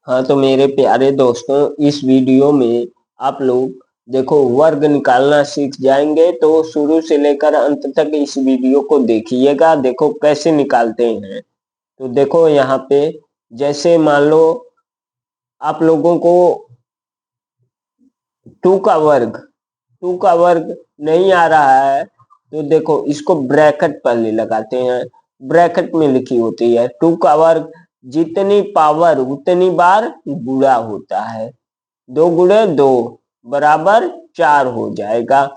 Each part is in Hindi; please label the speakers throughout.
Speaker 1: हाँ तो मेरे प्यारे दोस्तों, इस वीडियो में आप लोग देखो वर्ग निकालना सीख जाएंगे। तो शुरू से लेकर अंत तक इस वीडियो को देखिएगा। देखो कैसे निकालते हैं। तो देखो यहाँ पे जैसे मान लो आप लोगों को टू का वर्ग नहीं आ रहा है, तो देखो इसको ब्रैकेट पहले लगाते हैं। ब्रैकेट में लिखी होती है टू का वर्ग जितनी पावर उतनी बार गुणा होता है। 2 गुणे 2 बराबर 4 हो जाएगा।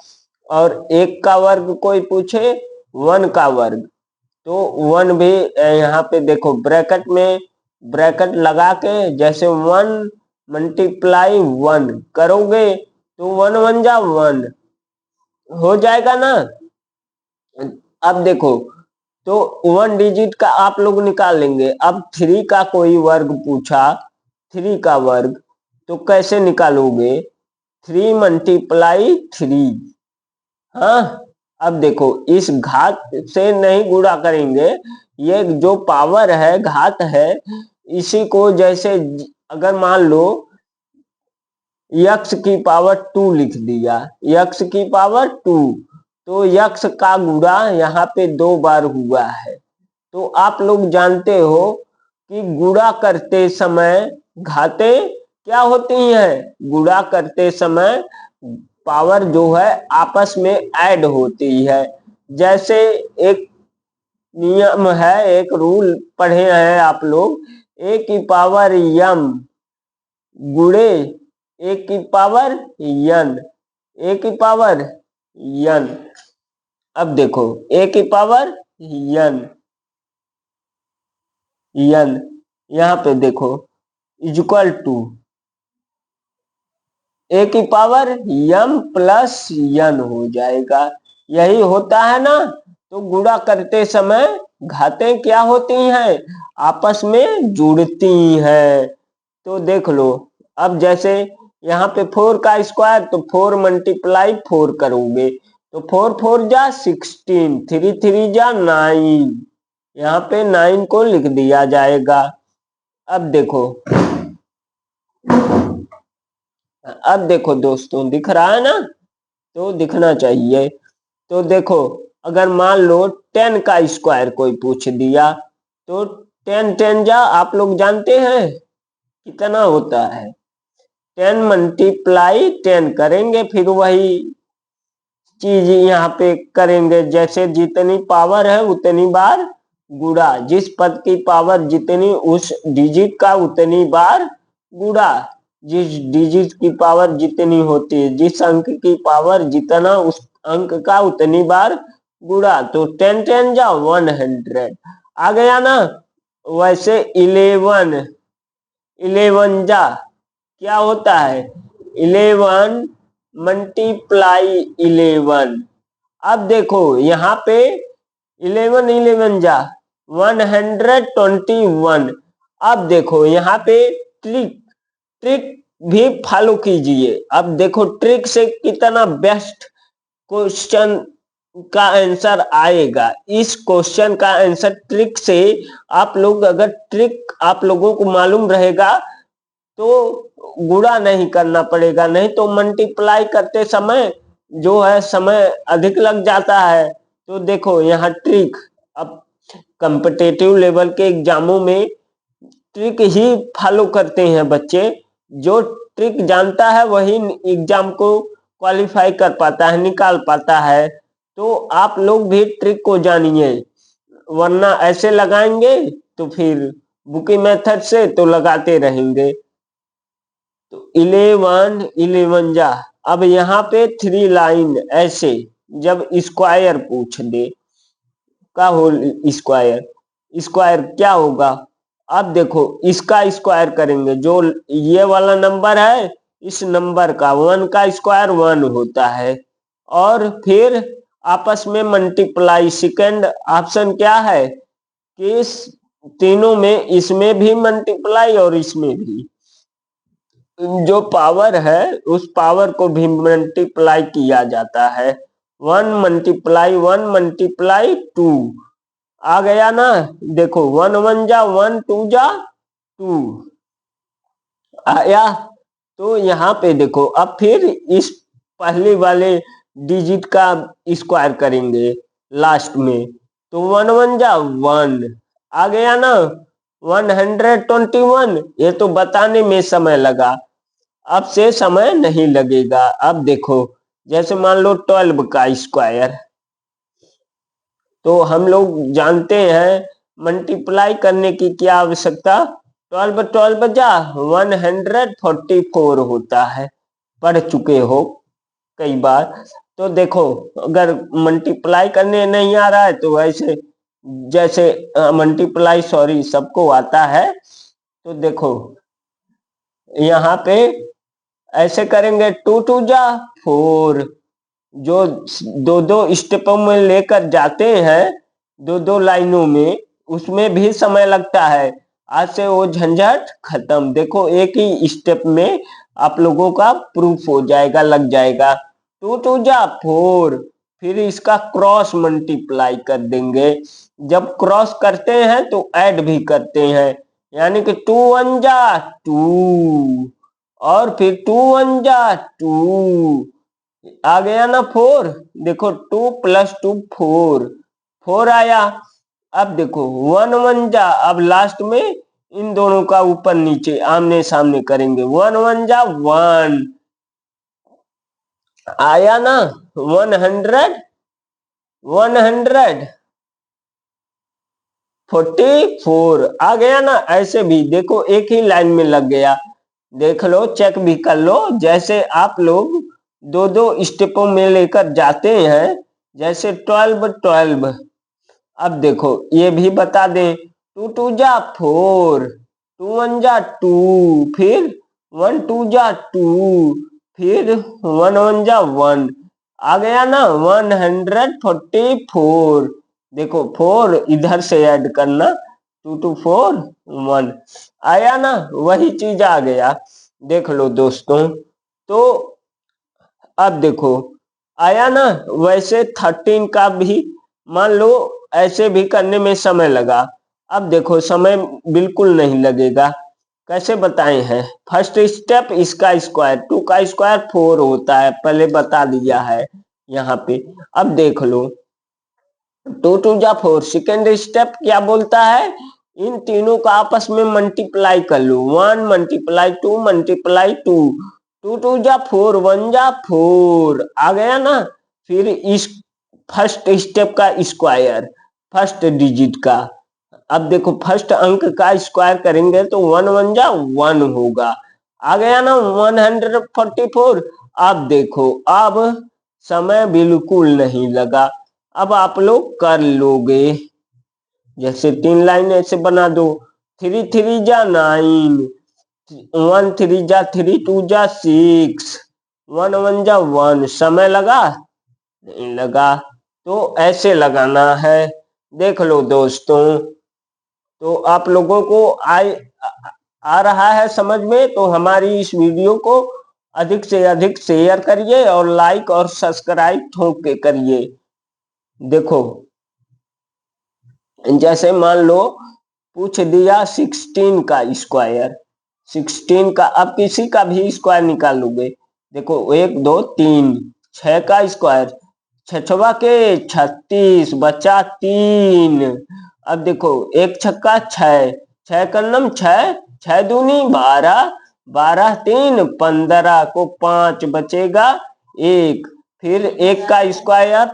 Speaker 1: और एक का वर्ग कोई पूछे, 1 का वर्ग, तो 1 भी यहाँ पे देखो ब्रैकेट में ब्रैकेट लगा के जैसे 1 × 1 करोगे तो 1 × 1 = 1 हो जाएगा ना। अब देखो तो 1 डिजिट का आप लोग निकाल लेंगे। अब 3 का कोई वर्ग पूछा, 3 का वर्ग, तो कैसे निकालोगे? 3 × 3। हाँ, अब देखो इस घात से नहीं गुणा करेंगे। ये जो पावर है, घात है, इसी को जैसे अगर मान लो x की पावर 2 लिख दिया, x की पावर 2, तो x का गुणा यहाँ पे 2 बार हुआ है। तो आप लोग जानते हो कि गुणा करते समय घातें क्या होती हैं? गुणा करते समय पावर जो है आपस में ऐड होती है। जैसे एक नियम है, एक रूल पढ़े हैं आप लोग, a की पावर m गुणे a की पावर n, a की पावर n। अब देखो a की पावर n यहाँ पे देखो इक्वल टू a की पावर m प्लस n हो जाएगा। यही होता है ना। तो गुणा करते समय घातें क्या होती हैं? आपस में जुड़ती हैं। तो देख लो, अब जैसे यहाँ पे 4 का स्क्वायर, तो 4 × 4 करोगे तो 4 4 जा 16, 3 3 जा 9, यहाँ पे 9 को लिख दिया जाएगा। अब देखो दोस्तों, दिख रहा है ना? तो दिखना चाहिए। तो देखो अगर मान लो 10 का स्क्वायर कोई पूछ दिया, तो 10 10 जा आप लोग जानते हैं कितना होता है? 10 × 10 करेंगे, फिर वही चीज यहाँ पे करेंगे। जैसे जितनी पावर है उतनी बार गुणा, जिस पद की पावर जितनी उस डिजिट का उतनी बार गुणा, जिस डिजिट की पावर जितनी होती है, जिस अंक की पावर जितना उस अंक का उतनी बार गुणा। तो 10 10 जा 100 आ गया ना। वैसे 11 जा क्या होता है? 11 × 11। अब देखो यहाँ पे 11 11 जा 121। अब देखो यहाँ पे ट्रिक ट्रिक भी फॉलो कीजिए। अब देखो ट्रिक से कितना बेस्ट क्वेश्चन का आंसर आएगा। इस क्वेश्चन का आंसर ट्रिक से आप लोग, अगर ट्रिक आप लोगों को मालूम रहेगा तो गुणा नहीं करना पड़ेगा, नहीं तो मल्टीप्लाई करते समय जो है समय अधिक लग जाता है। तो देखो यहाँ ट्रिक, अब कॉम्पिटिटिव लेवल के एग्जामों में ट्रिक ही फॉलो करते हैं बच्चे। जो ट्रिक जानता है वही एग्जाम को क्वालिफाई कर पाता है, निकाल पाता है। तो आप लोग भी ट्रिक को जानिए, वरना ऐसे लगाएंगे तो फिर बुकी मेथड से तो लगाते रहेंगे। तो 11 11 जा, अब यहाँ पे 3 लाइन ऐसे जब स्क्वायर पूछ दे का होल स्क्वायर, स्क्वायर क्या होगा? अब देखो इसका स्क्वायर करेंगे, जो ये वाला नंबर है इस नंबर का 1 का स्क्वायर 1 होता है। और फिर आपस में मल्टीप्लाई। सेकंड ऑप्शन क्या है कि इस तीनों में, इसमें भी मल्टीप्लाई और इसमें भी, जो पावर है उस पावर को भी मल्टीप्लाई किया जाता है। 1 × 1 × 2 आ गया ना। देखो 1 1 जा 1, 2 जा 2, आया। तो यहाँ पे देखो अब फिर इस पहले वाले डिजिट का स्क्वायर करेंगे लास्ट में, तो 1 1 जा 1 आ गया ना, 121। ये तो बताने में समय लगा, अब से समय नहीं लगेगा। अब देखो जैसे मान लो 12 का स्क्वायर, तो हम लोग जानते हैं मल्टीप्लाई करने की क्या आवश्यकता, 12 12 जा 144 होता है, पढ़ चुके हो कई बार। तो देखो अगर मल्टीप्लाई करने नहीं आ रहा है तो ऐसे, जैसे मल्टीप्लाई सॉरी सबको आता है, तो देखो यहाँ पे ऐसे करेंगे, 2 2 जा 4, जो दो दो स्टेपों में लेकर जाते हैं, दो दो लाइनों में, उसमें भी समय लगता है। आज से वो झंझट खत्म, देखो एक ही स्टेप में आप लोगों का प्रूफ हो जाएगा, लग जाएगा। 2 2 जा 4, फिर इसका क्रॉस मल्टीप्लाई कर देंगे। जब क्रॉस करते हैं तो ऐड भी करते हैं, यानी कि 2 1 जा 2, और फिर 2 1 जा 2, आ गया ना 4। देखो 2 + 2 4, 4 आया। अब देखो 1 1 जा, अब लास्ट में इन दोनों का ऊपर नीचे आमने सामने करेंगे, 1 1 जा 1 आया ना, 144 आ गया ना। ऐसे भी देखो एक ही लाइन में लग गया, देख लो चेक भी कर लो। जैसे आप लोग दो दो स्टेपों में लेकर जाते हैं, जैसे 12 12, अब देखो ये भी बता दें, 2 2 जा 4, 2 1 जा 2, फिर 1 2 जा 2, फिर 1 1 जा 1, आ गया ना 144। देखो 4 इधर से ऐड करना, 2 2 4 1 आया ना, वही चीज आ गया। देख लो दोस्तों, तो अब देखो आया ना। वैसे 13 का भी मान लो ऐसे भी करने में समय लगा, अब देखो समय बिल्कुल नहीं लगेगा। कैसे बताए हैं, फर्स्ट स्टेप इसका स्क्वायर, 2 का स्क्वायर 4 होता है, पहले बता दिया है यहाँ पे। अब देख लो 2 2 जा 4, सेकेंड स्टेप क्या बोलता है, इन तीनों का आपस में मल्टीप्लाई कर लो, 1 × 2 × 2, 2 2 जा 4, 1 जा 4 आ गया ना। फिर इस फर्स्ट स्टेप का स्क्वायर, फर्स्ट डिजिट का, अब देखो फर्स्ट अंक का स्क्वायर करेंगे तो 1 1 जा 1 होगा, आ गया ना 144। अब देखो अब समय बिल्कुल नहीं लगा, अब आप लोग कर लोगे। जैसे 3 लाइन ऐसे बना दो, 3 3 जा 9, 1 3 जा 3, 2 जा 6, 1 1 जा 1, समय लगा नहीं लगा, तो ऐसे लगाना है। देख लो दोस्तों, तो आप लोगों को आ रहा है समझ में, तो हमारी इस वीडियो को अधिक से अधिक शेयर करिए और लाइक और सब्सक्राइब ठोक के करिए। देखो जैसे मान लो पूछ दिया 16 का स्क्वायर, 16 का, अब किसी का भी स्क्वायर निकाल लोगे। देखो 1 2 3, 6 का स्क्वायर, 6 के 36, बचा 3। अब देखो 1 छक्का 6, 6 का नम 6, 6 दूनी 12, 12 3 15 को 5 बचेगा 1। फिर 1 का स्क्वायर,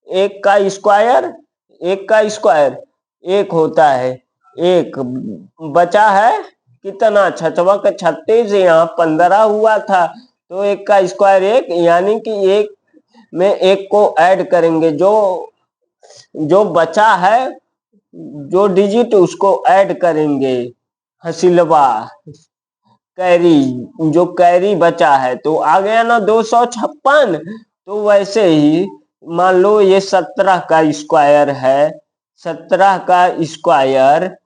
Speaker 1: 1 का स्क्वायर, 1 का स्क्वायर 1 होता है, 1 बचा है कितना, 6 का 36, यहाँ 15 हुआ था, तो 1 का स्क्वायर 1, यानी कि 1 में 1 को ऐड करेंगे, जो जो बचा है जो डिजिट उसको ऐड करेंगे, हसीलवा कैरी, जो कैरी बचा है, तो आ गया ना 256। तो वैसे ही मान लो ये 17 का स्क्वायर है, 17 का स्क्वायर,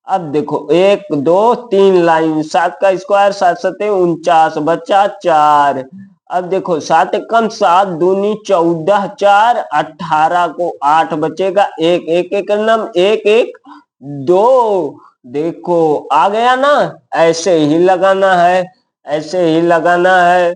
Speaker 1: अब देखो 1 2 3 लाइन, 7 का स्क्वायर 7 7 49, बचा 4। अब देखो 7 कम 7 दूनी 14, 4 18 को 8 बचेगा 1, 1 1 नम 1 1 2, देखो आ गया ना, ऐसे ही लगाना है, ऐसे ही लगाना है।